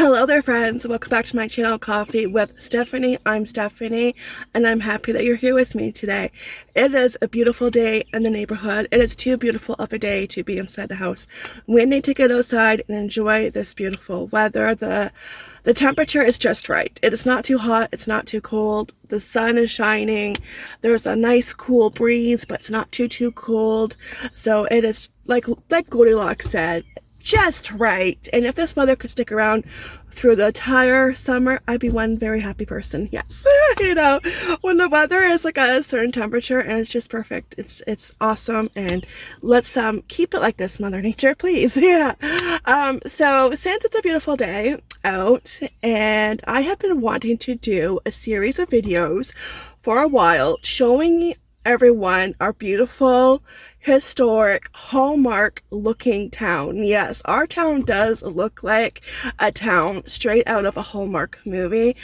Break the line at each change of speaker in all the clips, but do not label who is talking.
Hello there friends, welcome back to my channel Coffee with Stephanie. I'm Stephanie and I'm happy that you're here with me today. It is a beautiful day in the neighborhood. It is too beautiful of a day to be inside the house. We need to get outside and enjoy this beautiful weather. The temperature is just right. It is not too hot, it's not too cold. The sun is shining. There's a nice cool breeze, but it's not too cold. So it is like Goldilocks said, just right. And if this weather could stick around through the entire summer, I'd be one very happy person. Yes. You know, when the weather is like at a certain temperature and it's just perfect, it's awesome. And let's keep it like this, Mother Nature, please. Yeah. So since it's a beautiful day out and I have been wanting to do a series of videos for a while showing everyone our beautiful, historic, hallmark looking town. Yes, our town does look like a town straight out of a Hallmark movie,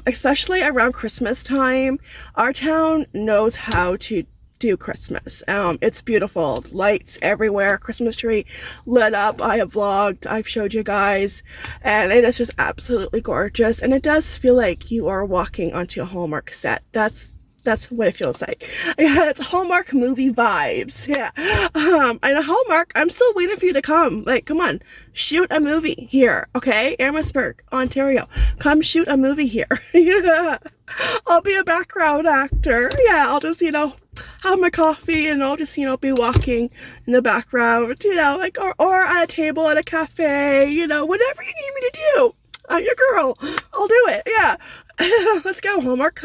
especially around Christmas time. Our town knows how to do Christmas. It's beautiful, lights everywhere, Christmas tree lit up. I have vlogged, I've showed you guys, and it is just absolutely gorgeous, and it does feel like you are walking onto a Hallmark set. That's what it feels like. Yeah, it's Hallmark movie vibes. Yeah. And Hallmark, I'm still waiting for you to come. Like, come on, shoot a movie here, okay? Amherstburg, Ontario. Come shoot a movie here. Yeah. I'll be a background actor. Yeah, I'll just, have my coffee and I'll just, be walking in the background, like, or at a table at a cafe, whatever you need me to do. I'm your girl. I'll do it. Yeah. Let's go, Hallmark.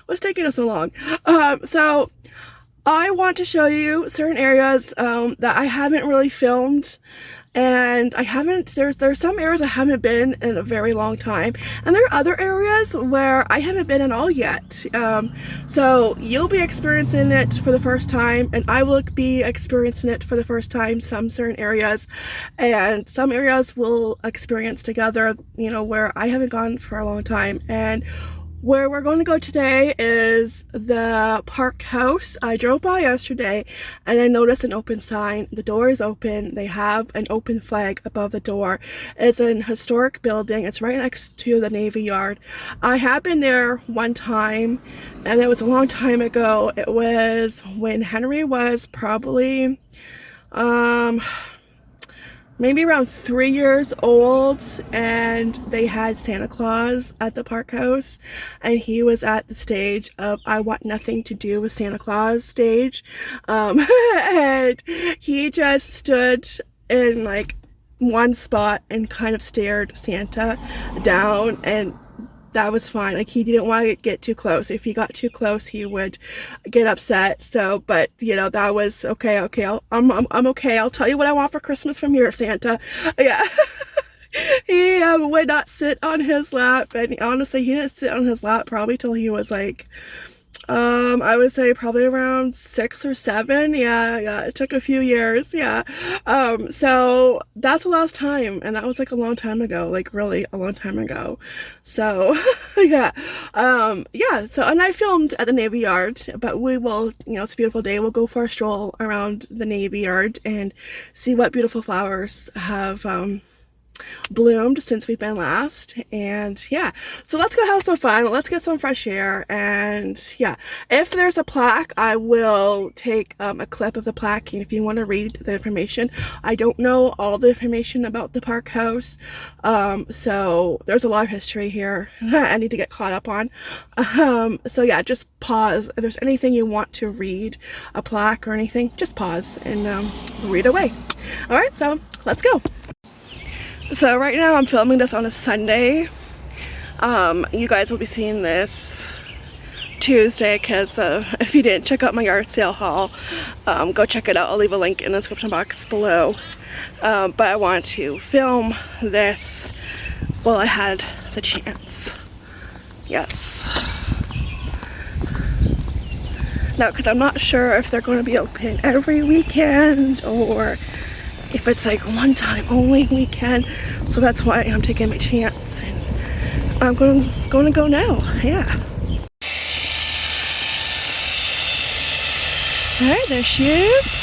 What's taking us so long? So I want to show you certain areas that I haven't really filmed, and there's some areas I haven't been in a very long time, and there are other areas where I haven't been at all yet. So you'll be experiencing it for the first time, and I will be experiencing it for the first time, some certain areas, and some areas we'll experience together, where I haven't gone for a long time. And where we're going to go today is the Park House. I drove by yesterday and I noticed an open sign. The door is open. They have an open flag above the door. It's an historic building. It's right next to the Navy Yard. I have been there one time, and it was a long time ago. It was when Henry was probably maybe around 3 years old, and they had Santa Claus at the Park House, and he was at the stage of I want nothing to do with Santa Claus stage, and he just stood in like one spot and kind of stared Santa down, and that was fine. Like, he didn't want to get too close. If he got too close, he would get upset. So, but that was okay. I'm okay. I'll tell you what I want for Christmas from here, Santa. Yeah. He would not sit on his lap, and honestly, he didn't sit on his lap probably till he was like, I would say probably around 6 or 7. Yeah, it took a few years. Yeah. So that's the last time, and that was like a long time ago, like really a long time ago. So yeah. So, and I filmed at the Navy Yard, but we will, it's a beautiful day. We'll go for a stroll around the Navy Yard and see what beautiful flowers have, bloomed since we've been last. And yeah, so let's go have some fun, let's get some fresh air. And yeah, if there's a plaque, I will take a clip of the plaque, and if you want to read the information. I don't know all the information about the Park House, so there's a lot of history here I need to get caught up on. So yeah, just pause if there's anything you want to read, a plaque or anything, just pause and read away. All right, so let's go. So right now I'm filming this on a Sunday. You guys will be seeing this Tuesday, because if you didn't check out my yard sale haul, go check it out. I'll leave a link in the description box below. But I wanted to film this while I had the chance. Yes. Now, because I'm not sure if they're going to be open every weekend or if it's like one time only weekend, so that's why I'm taking my chance, and I'm going to go now. Yeah. All right, there she is.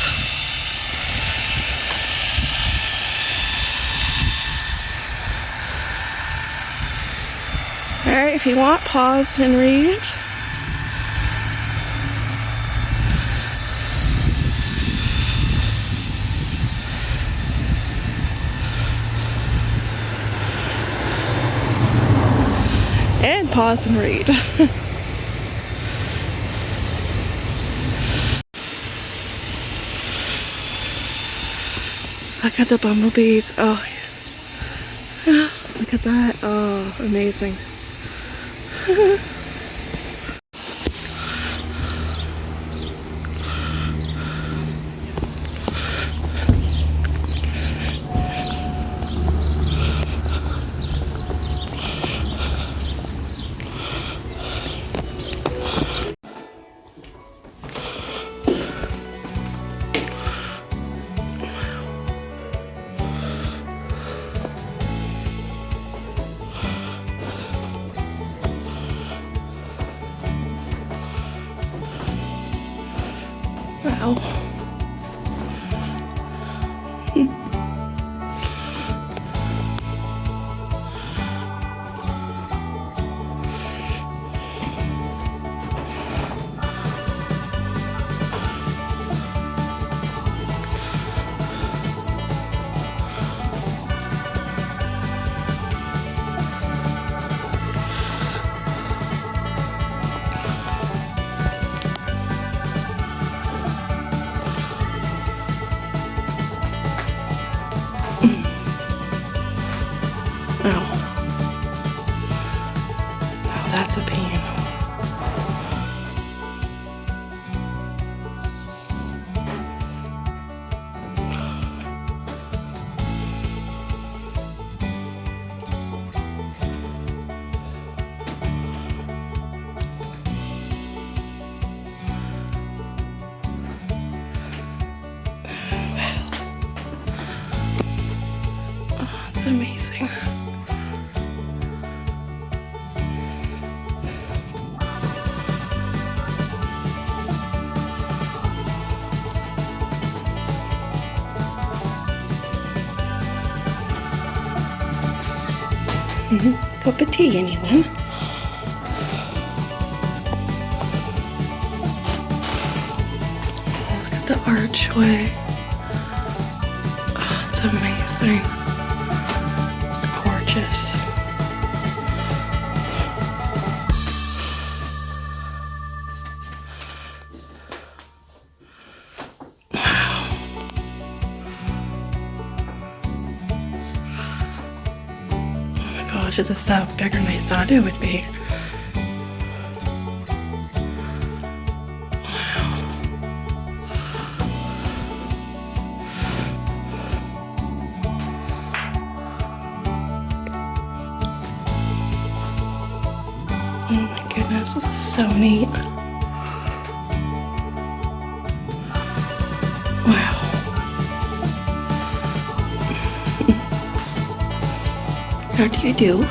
if you want, pause and read. And pause and read. Look at the bumblebees. Oh, look at that. Oh, amazing. Wow. Wow, that's a piano. Oh, it's amazing. Cup of tea, anyone? Look at the archway. Oh, it's amazing. It's gorgeous. Gosh, this is bigger than I thought it would be. Wow. Oh my goodness, this is so neat. Wow. How do you do?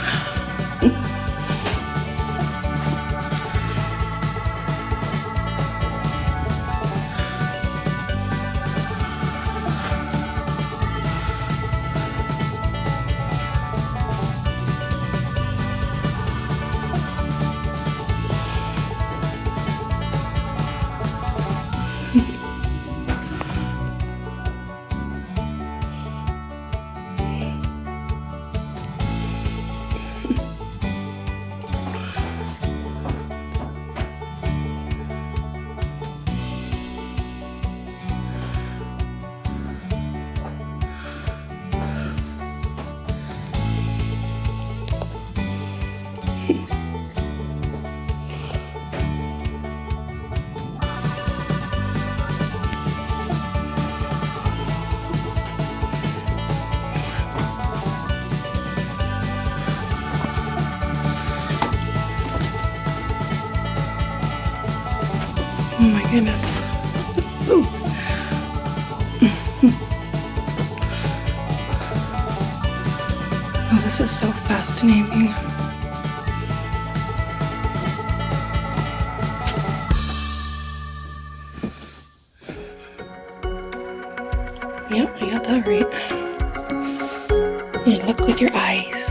Oh my goodness. Ooh. Oh, this is so fascinating. Yep, I got that right. You look with your eyes.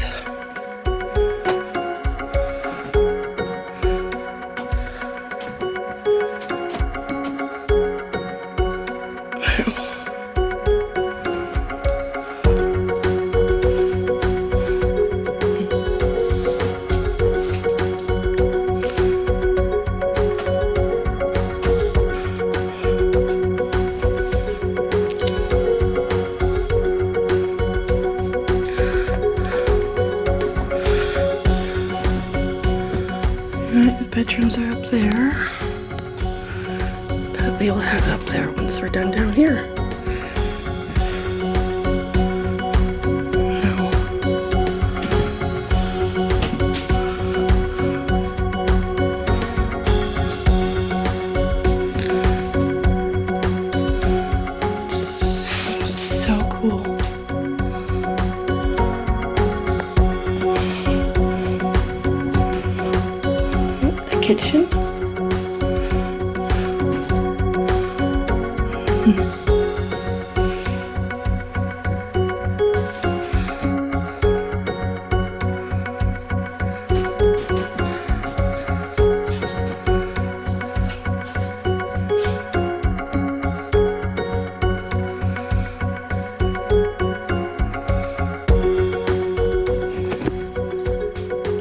bedrooms are up there. But we will head up there once we're done down here. Kitchen.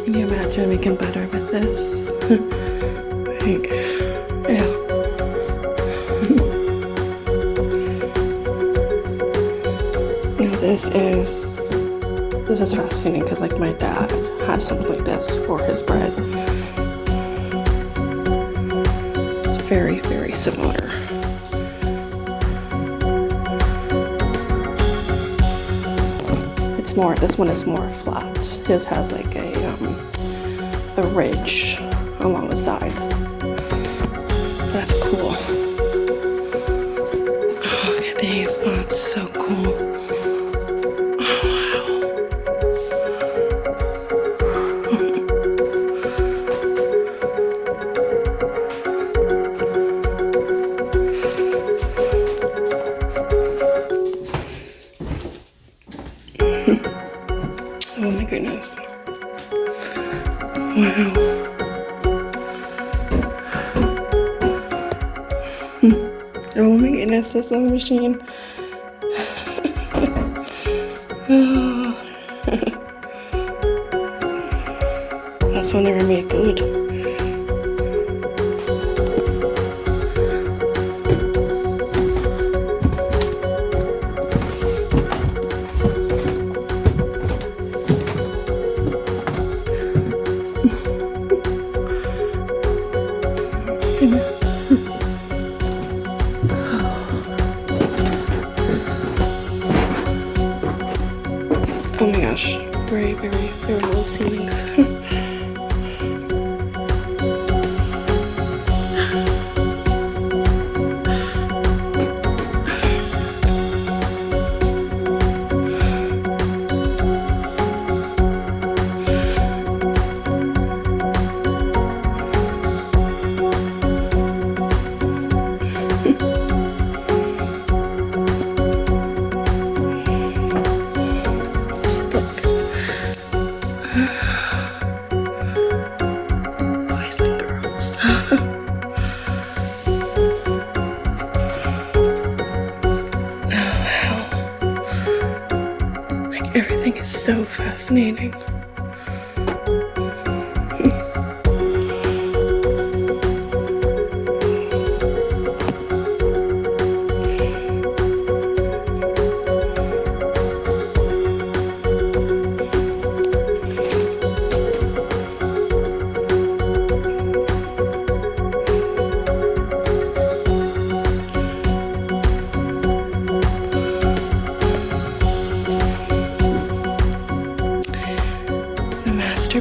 Can you imagine making butter with this? Like, yeah. Now this is fascinating because like my dad has something like this for his bread. It's very, very similar. It's more, this one is more flat. His has like a ridge along the side. That's cool. Oh, look at these. Oh, it's so cool. Oh, wow. Oh my goodness. Wow. Oh my goodness, this little machine. Oh. That's one never made good. Oh my gosh, very, very, very low ceilings. Everything is so fascinating.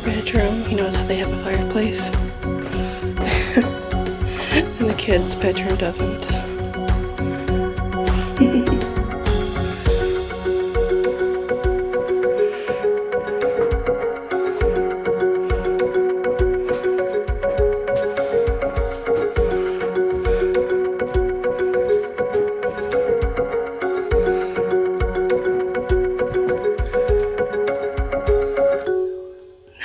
Bedroom, he knows how they have a fireplace. And the kids' bedroom doesn't.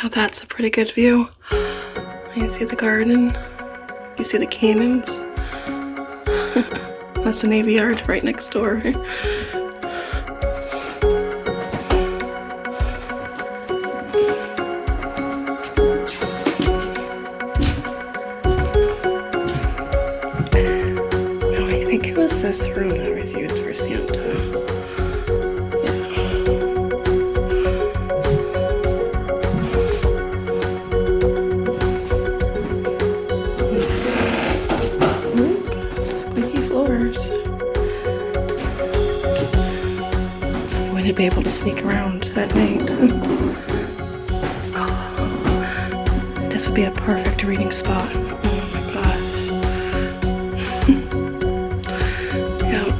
Now that's a pretty good view. You see the garden, you see the cannons. That's the Navy Yard right next door. Oh, I think it was this room that was used for Santa. be able to sneak around at night. This would be a perfect reading spot. Oh my gosh. Yeah.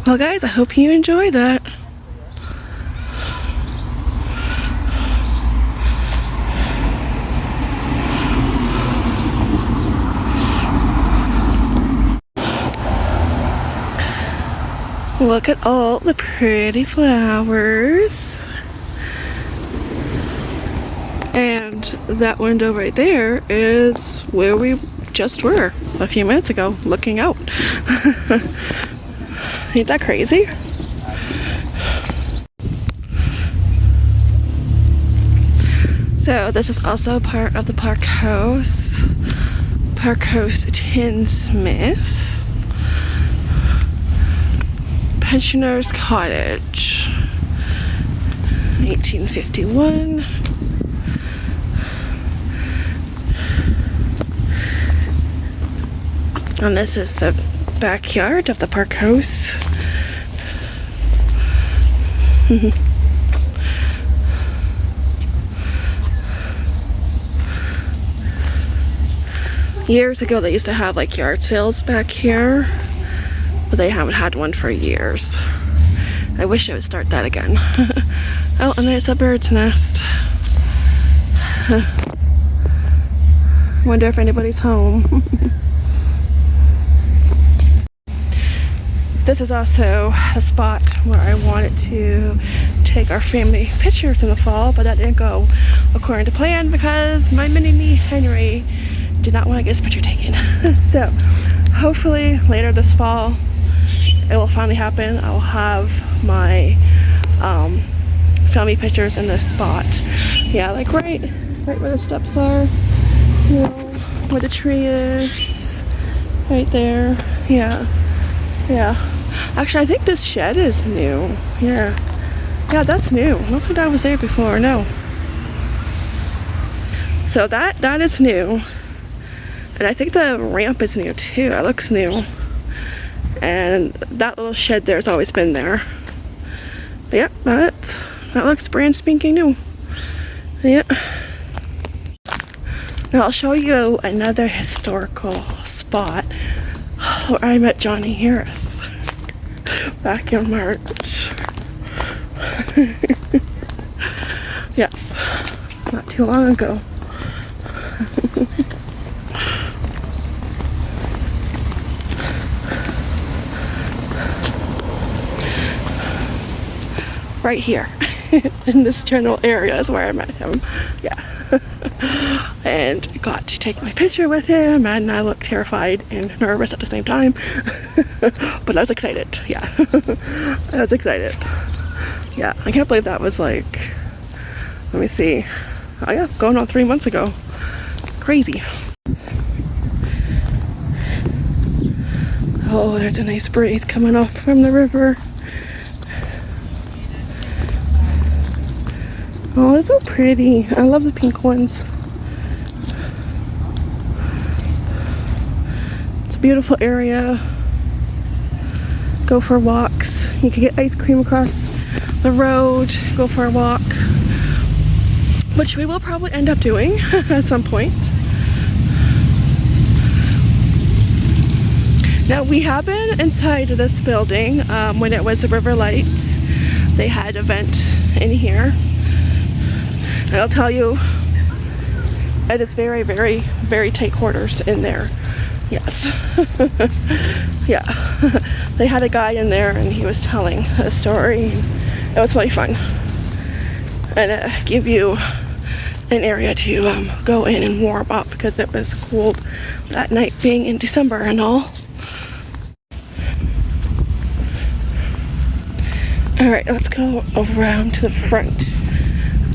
Well guys, I hope you enjoyed that. Look at all the pretty flowers. And that window right there is where we just were a few minutes ago, looking out. Ain't that crazy? So this is also part of the Park House Tinsmith Pensioners Cottage, 1851. And this is the backyard of the Park House. Years ago they used to have like yard sales back here, but they haven't had one for years. I wish I would start that again. Oh, and there's a bird's nest. Wonder if anybody's home. This is also a spot where I wanted to take our family pictures in the fall, but that didn't go according to plan because my mini-me Henry did not want to get his picture taken. So hopefully later this fall it will finally happen. I will have my family pictures in this spot. Yeah, like right where the steps are, you know, where the tree is, right there. Yeah. Actually, I think this shed is new. Yeah, that's new. I don't think I was there before. No. So that is new, and I think the ramp is new too. It looks new, and that little shed there's always been there. But yeah, that looks brand spanking new. Yeah. Now I'll show you another historical spot where I met Johnny Harris back in March. Yes, not too long ago. Right here in this general area is where I met him. Yeah. And got to take my picture with him, and I looked terrified and nervous at the same time. But I was excited. Yeah. I was excited. Yeah, I can't believe that was like, let me see. Oh yeah, going on 3 months ago. It's crazy. Oh, there's a nice breeze coming off from the river. Oh, it's so pretty. I love the pink ones. It's a beautiful area. Go for walks. You can get ice cream across the road, go for a walk, which we will probably end up doing at some point. Now, we have been inside this building when it was the River Lights. They had an event in here. And I'll tell you, it is very, very, very tight quarters in there. Yes. Yeah. They had a guy in there and he was telling a story. It was really fun. And it gave you an area to go in and warm up because it was cold that night, being in December and all. Alright, let's go around to the front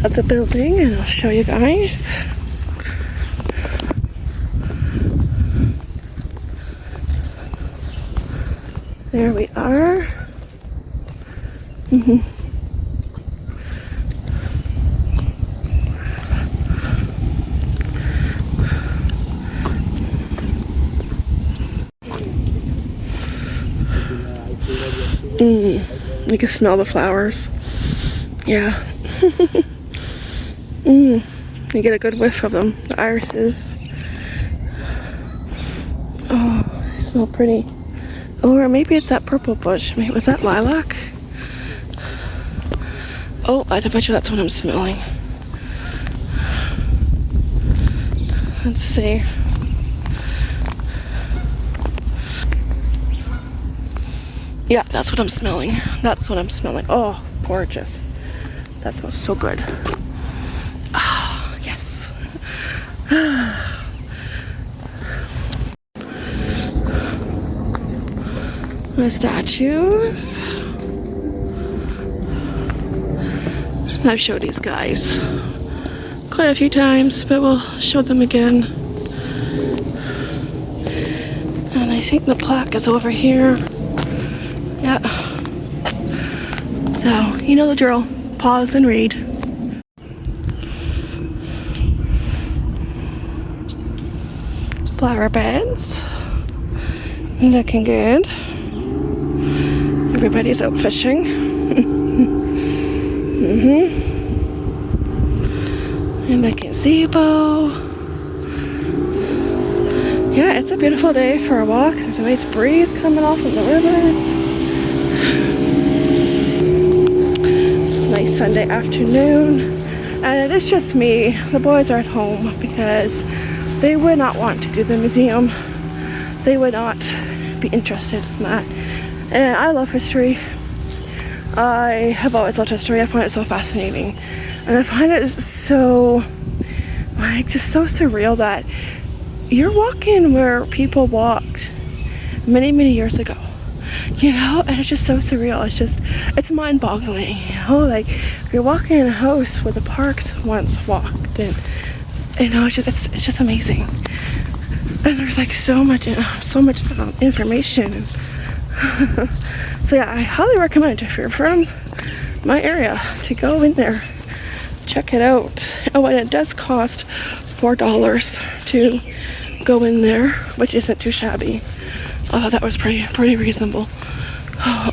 of the building and I'll show you guys. There we are. You can smell the flowers. Yeah. You get a good whiff of them, the irises. Oh, they smell pretty. Or maybe it's that purple bush. Maybe, was that lilac? Oh, I bet you that's what I'm smelling. Let's see. Yeah, that's what I'm smelling. That's what I'm smelling. Oh, gorgeous. That smells so good. Ah, yes. My statues. I've showed these guys quite a few times, but we'll show them again. And I think the plaque is over here. Yeah. So, you know the drill. Pause and read. Flower beds. Looking good. Everybody's out fishing. And the gazebo. Yeah, it's a beautiful day for a walk. There's a nice breeze coming off of the river. Nice Sunday afternoon, and it is just me. The boys are at home because they would not want to do the museum. They would not be interested in that. And I love history. I have always loved history. I find it so fascinating, and I find it so, like, just so surreal that you're walking where people walked many, many years ago. You know, and it's just so surreal. It's mind-boggling, you know, like you're walking in a house where the parks once walked, and you know, it's just amazing. And there's like so much information. So yeah, I highly recommend if you're from my area to go in there, check it out. Oh, and it does cost $4 to go in there, which isn't too shabby. Oh, that was pretty reasonable.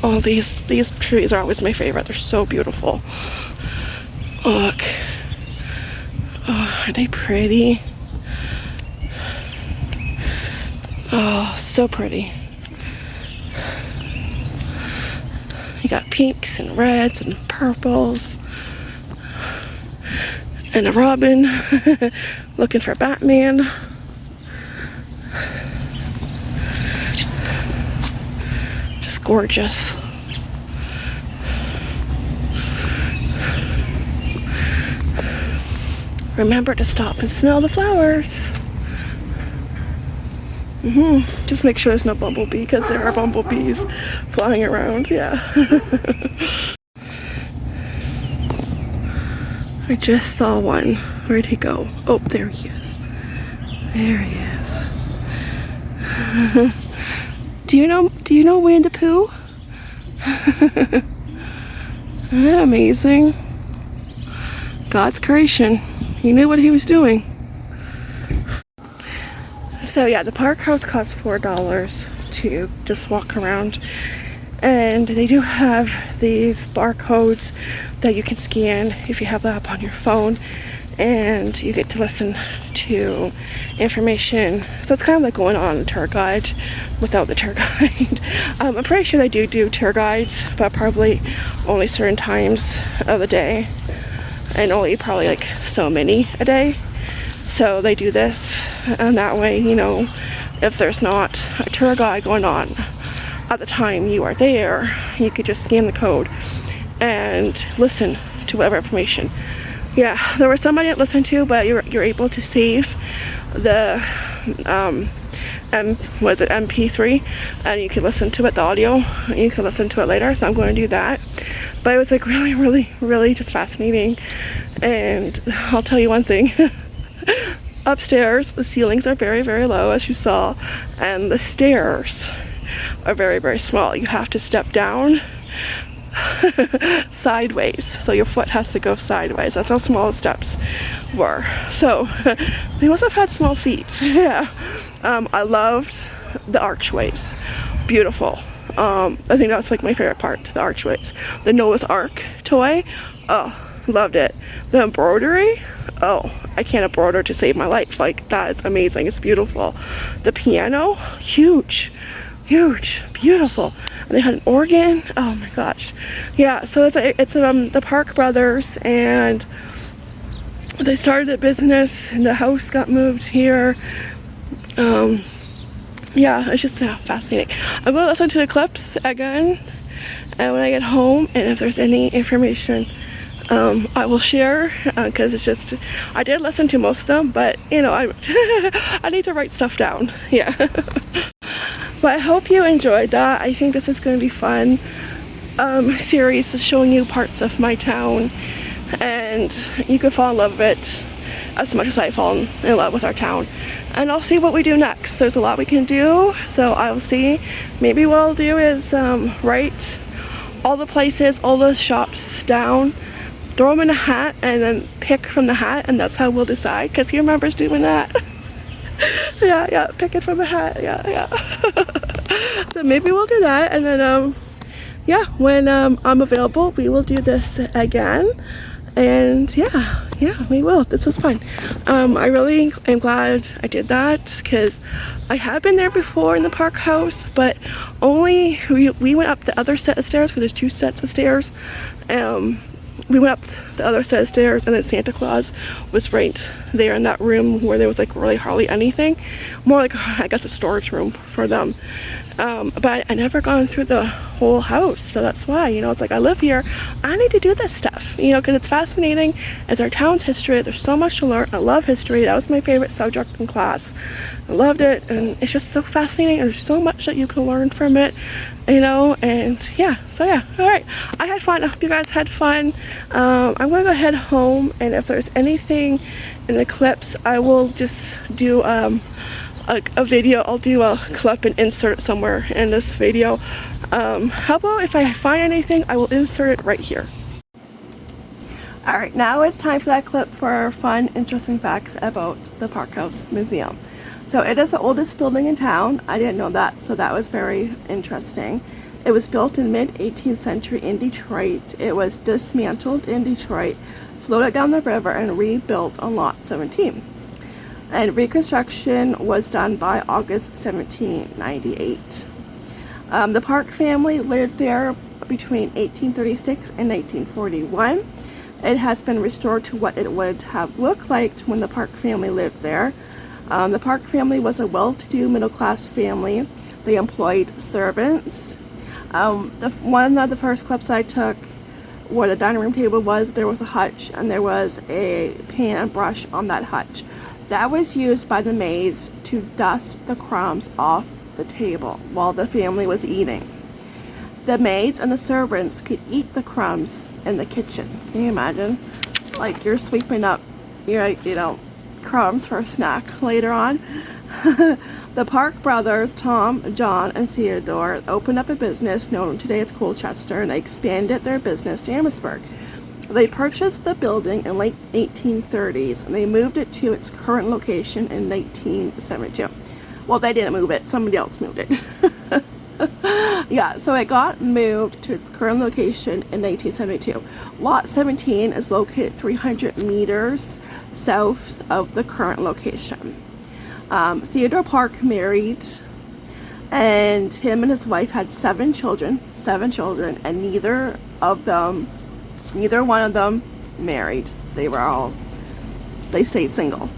Oh, these trees are always my favorite. They're so beautiful. Look. Oh, are they pretty? Oh, so pretty. You got pinks and reds and purples. And a robin looking for Batman. Gorgeous. Remember to stop and smell the flowers. Just make sure there's no bumblebee, because there are bumblebees flying around. Yeah. I just saw one. Where'd he go? Oh, there he is. There he is. Do you know Winnie the Pooh? Isn't that amazing? God's creation. He knew what he was doing. So yeah, the park house costs $4 to just walk around. And they do have these barcodes that you can scan if you have the app on your phone. And you get to listen to information. So it's kind of like going on a tour guide without the tour guide. I'm pretty sure they do tour guides, but probably only certain times of the day. And only probably like so many a day. So they do this, and that way, you know, if there's not a tour guide going on at the time you are there, you could just scan the code and listen to whatever information. Yeah, there was some I didn't listen to, but you're able to save the MP3, and you can listen to it, the audio. You can listen to it later, so I'm going to do that. But it was like really just fascinating. And I'll tell you one thing. Upstairs, the ceilings are very low, as you saw, and the stairs are very small. You have to step down sideways, so your foot has to go sideways. That's how small the steps were. So they must have had small feet. Yeah. I loved the archways. Beautiful. I think that's like my favorite part, the archways. The Noah's Ark toy, oh, loved it. The embroidery, oh, I can't embroider to save my life. Like, that is amazing. It's beautiful. The piano, huge, beautiful. And they had an organ. Oh my gosh. Yeah, so it's the Park Brothers, and they started a business, and the house got moved here. Yeah, it's just fascinating. I'm going to listen to the clips again, and when I get home, and if there's any information, I will share, because it's just, I did listen to most of them, but you know, I need to write stuff down. Yeah. But I hope you enjoyed that. I think this is going to be fun. Series is showing you parts of my town, and you could fall in love with it as much as I've fallen in love with our town. And I'll see what we do next. There's a lot we can do, so I'll see. Maybe what I'll do is write all the places, all the shops down, throw them in a hat, and then pick from the hat, and that's how we'll decide, because he remembers doing that. yeah, pick it from a hat. Yeah. So maybe we'll do that, and then yeah, when I'm available, we will do this again. And yeah, we will. This was fun. I really am glad I did that, because I have been there before in the park house, but only we went up the other set of stairs, because there's two sets of stairs. We went up the other set of stairs, and then Santa Claus was right there in that room where there was like really hardly anything. More like, I guess, a storage room for them. But I never gone through the whole house, so that's why, you know, it's like, I live here, I need to do this stuff, you know, because it's fascinating. It's our town's history. There's so much to learn. I love history. That was my favorite subject in class. I loved it, and it's just so fascinating, and there's so much that you can learn from it, you know. And yeah, so yeah, all right, I had fun. I hope you guys had fun. I'm gonna go ahead home, and if there's anything in the clips, I will just do a video. I'll do a clip and insert it somewhere in this video. How about if I find anything, I will insert it right here. Alright, now it's time for that clip for fun, interesting facts about the Park House Museum. So it is the oldest building in town. I didn't know that, so that was very interesting. It was built in mid-18th century in Detroit. It was dismantled in Detroit, floated down the river, and rebuilt on Lot 17. And reconstruction was done by August 1798. The Park family lived there between 1836 and 1941. It has been restored to what it would have looked like when the Park family lived there. The Park family was a well-to-do middle-class family. They employed servants. One of the first clips I took, where the dining room table was, there was a hutch, and there was a pan and brush on that hutch. That was used by the maids to dust the crumbs off the table while the family was eating. The maids and the servants could eat the crumbs in the kitchen. Can you imagine? Like, you're sweeping up, you know, crumbs for a snack later on. The Park brothers, Tom, John, and Theodore, opened up a business known today as Colchester, and they expanded their business to Amherstburg. They purchased the building in late 1830s, and they moved it to its current location in 1972. Well, they didn't move it. Somebody else moved it. Yeah, so it got moved to its current location in 1972. Lot 17 is located 300 meters south of the current location. Theodore Park married, and him and his wife had 7 children, and neither one of them married. They stayed single.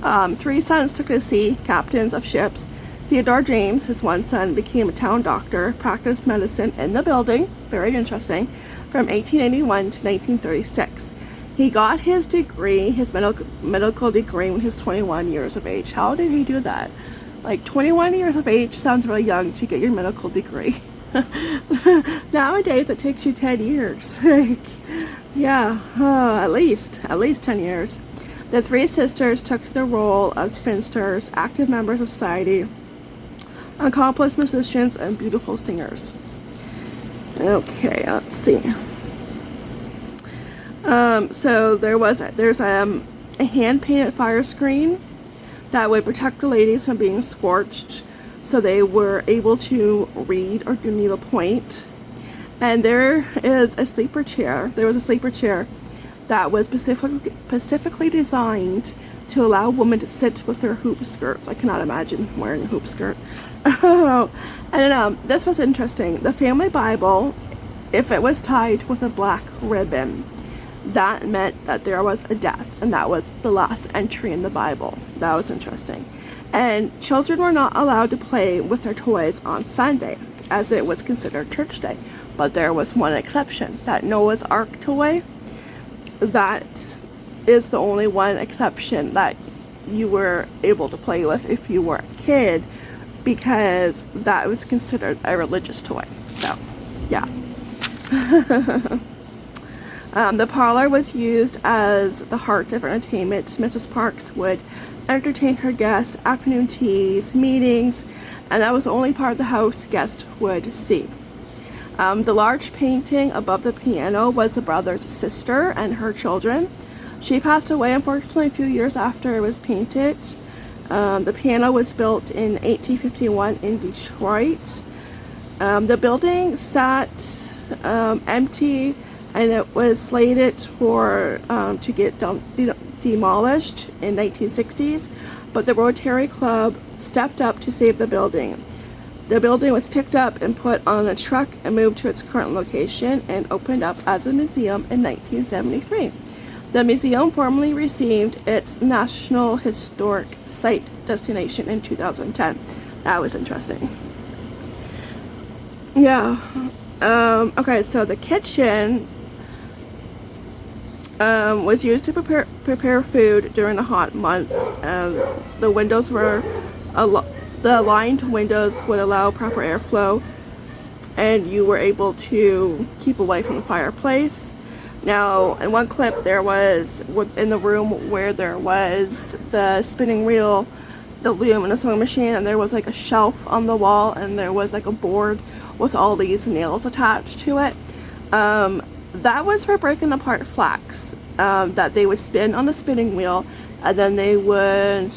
3 sons took to sea, captains of ships. Theodore James, his one son, became a town doctor, practiced medicine in the building, very interesting, from 1881 to 1936. He got his degree, his medical degree, when he was 21 years of age. How did he do that? Like, 21 years of age sounds really young to get your medical degree. Nowadays, it takes you 10 years. Yeah, at least 10 years. The 3 sisters took to the role of spinsters, active members of society, accomplished musicians, and beautiful singers. Okay, let's see. So there's a hand-painted fire screen that would protect the ladies from being scorched, so they were able to read or do needlepoint. And there was a sleeper chair that was specifically designed to allow women to sit with their hoop skirts. I cannot imagine wearing a hoop skirt. And this was interesting. The family Bible, if it was tied with a black ribbon, that meant that there was a death, and that was the last entry in the Bible. That was interesting. And children were not allowed to play with their toys on Sunday, as it was considered church day. But there was one exception. That Noah's Ark toy, that is the only one exception that you were able to play with if you were a kid, because that was considered a religious toy. So, yeah. The parlor was used as the heart of entertainment. Mrs. Parks would entertain her guests, afternoon teas, meetings, and that was the only part of the house guests would see. The large painting above the piano was the brother's sister and her children. She passed away, unfortunately, a few years after it was painted. The piano was built in 1851 in Detroit. The building sat empty, and it was slated to get demolished in 1960s, but the Rotary Club stepped up to save the building. The building was picked up and put on a truck and moved to its current location and opened up as a museum in 1973. The museum formally received its National Historic Site designation in 2010. That was interesting. Yeah. Okay, so the kitchen was used to prepare food during the hot months. The windows were the lined windows would allow proper airflow, and you were able to keep away from the fireplace. Now, in one clip, there was in the room where there was the spinning wheel, the loom, and a sewing machine, and there was like a shelf on the wall, and there was like a board with all these nails attached to it. That was for breaking apart flax that they would spin on the spinning wheel, and then they would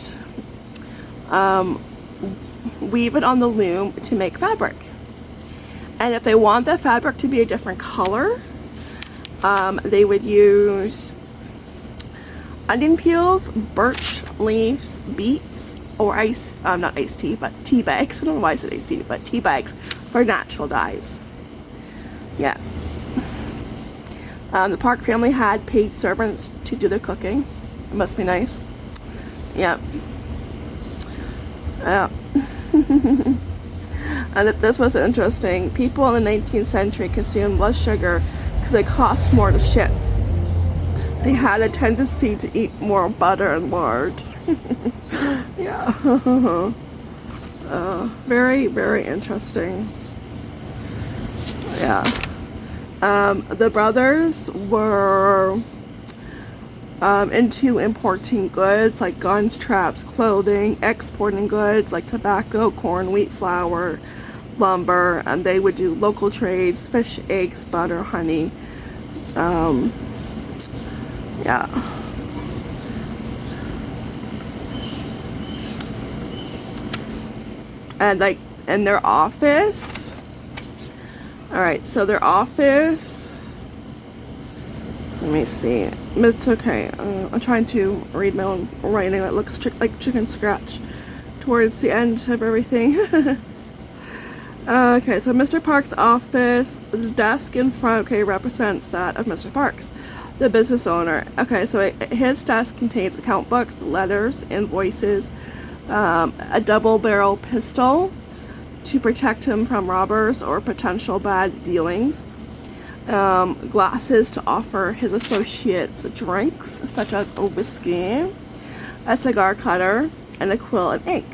weave it on the loom to make fabric. And if they want the fabric to be a different color, they would use onion peels, birch leaves, beets, or not iced tea, but tea bags. I don't know why I said iced tea, but tea bags for natural dyes. Yeah. The Park family had paid servants to do the cooking. It must be nice. Yeah. And if this was interesting, people in the 19th century consumed less sugar because it costs more to ship. They had a tendency to eat more butter and lard. Yeah. Very, very interesting. Yeah. The brothers were into importing goods like guns, traps, clothing, exporting goods like tobacco, corn, wheat, flour, lumber, and they would do local trades, fish, eggs, butter, honey. Yeah. And like in their office, alright, so their office, let me see, it's okay, I'm trying to read my own writing that looks like chicken scratch towards the end of everything. Okay, so Mr. Park's office, the desk in front, okay, represents that of Mr. Parks, the business owner. Okay, so his desk contains account books, letters, invoices, a double-barrel pistol to protect him from robbers or potential bad dealings, glasses to offer his associates drinks such as a whiskey, a cigar cutter, and a quill and ink.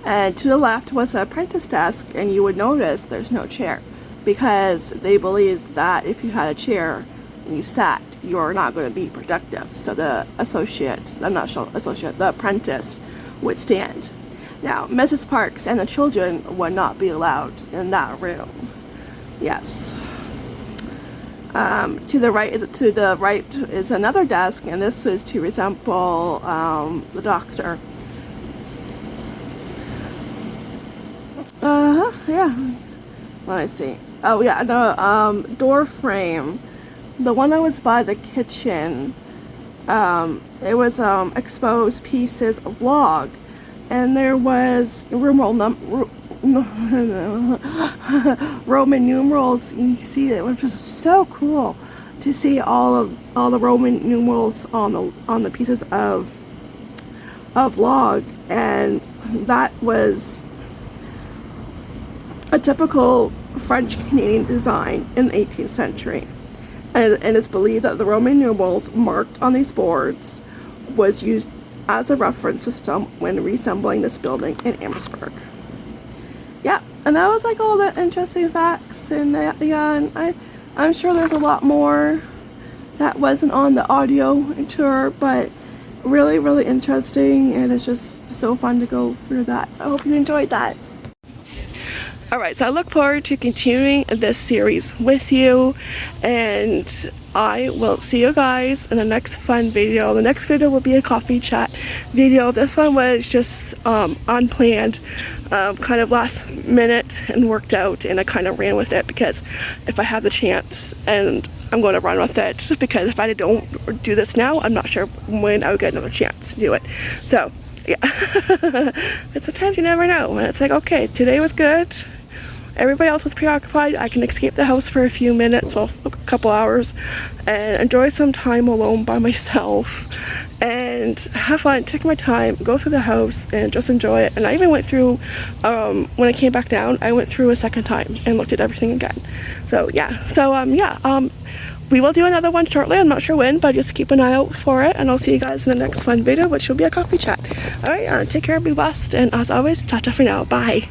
And to the left was the apprentice desk, and you would notice there's no chair because they believed that if you had a chair and you sat, you're not going to be productive. So the the apprentice would stand. Now, Mrs. Parks and the children would not be allowed in that room. Yes. To the right is another desk, and this is to resemble the doctor. Yeah. Let me see. Oh yeah, the door frame. The one that was by the kitchen. It was exposed pieces of log, and there was Roman numerals. You see it, which was so cool to see all the Roman numerals on the pieces of log, and that was a typical French Canadian design in the 18th century. And it's believed that the Roman numerals marked on these boards was used as a reference system when reassembling this building in Amherstburg. Yeah, and that was like all the interesting facts, and yeah, and I'm sure there's a lot more that wasn't on the audio tour, but really, really interesting, and it's just so fun to go through that. So I hope you enjoyed that. Alright, so I look forward to continuing this series with you, and I will see you guys in the next fun video. The next video will be a coffee chat video. This one was just unplanned, kind of last minute and worked out, and I kind of ran with it because if I have the chance, and I'm going to run with it, because if I don't do this now, I'm not sure when I would get another chance to do it. So yeah. But sometimes you never know, and it's like, okay, today was good, everybody else was preoccupied, I can escape the house for a few minutes, well, a couple hours, and enjoy some time alone by myself and have fun, take my time, go through the house and just enjoy it. And I even went through, when I came back down, I went through a second time and looked at everything again. So yeah, we will do another one shortly. I'm not sure when, but just keep an eye out for it, and I'll see you guys in the next fun video, which will be a coffee chat. Alright, take care, be blessed, and as always, ta-ta for now. Bye.